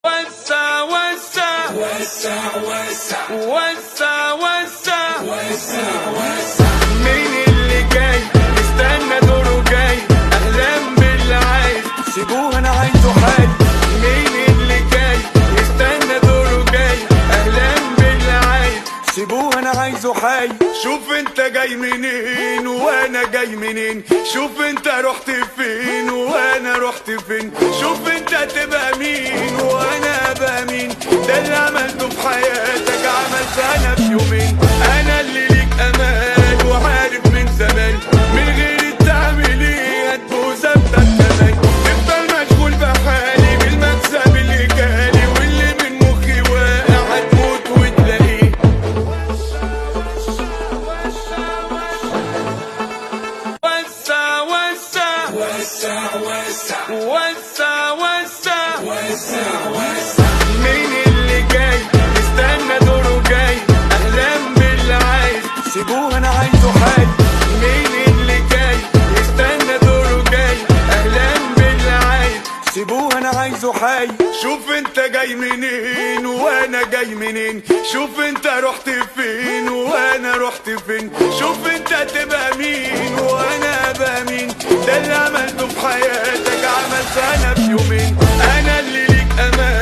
وسع وسع وسع وسع وسع وسع وسع وسع. مين اللي جاي استنى دوره جاي؟ اهلا باللي عايز سيبوه انا عايزه حي. مين اللي جاي استنى دوره جاي؟ اهلا باللي عايز سيبوه انا عايزه حي. شوف انت جاي منين وانا جاي منين، شوف انت رحت فين وانا رحت فين، شوف انت تبقى مين وانا ابقى مين. ده اللي عملته في حياتك عملت انا في يومين. انا اللي ليك امان وعارف من زمان، من غير تعمل ايه هتبوظ ابدا كمان. تفضل مشغول بحالي بالمكسب اللي جالي، واللي من مخي واقع هتموت وتلاقيه. وسع وسع وسع وسع وسع وسع وسع وسع. مين اللي جاي استنى دوره جاي؟ اهلا باللي عايز سيبوه انا عايزه حي. مين اللي جاي استنى دوره جاي؟ اهلا باللي عايز سيبوه انا عايزه حي. شوف انت جاي منين وانا جاي منين، شوف انت رحت فين وانا رحت فين، شوف انت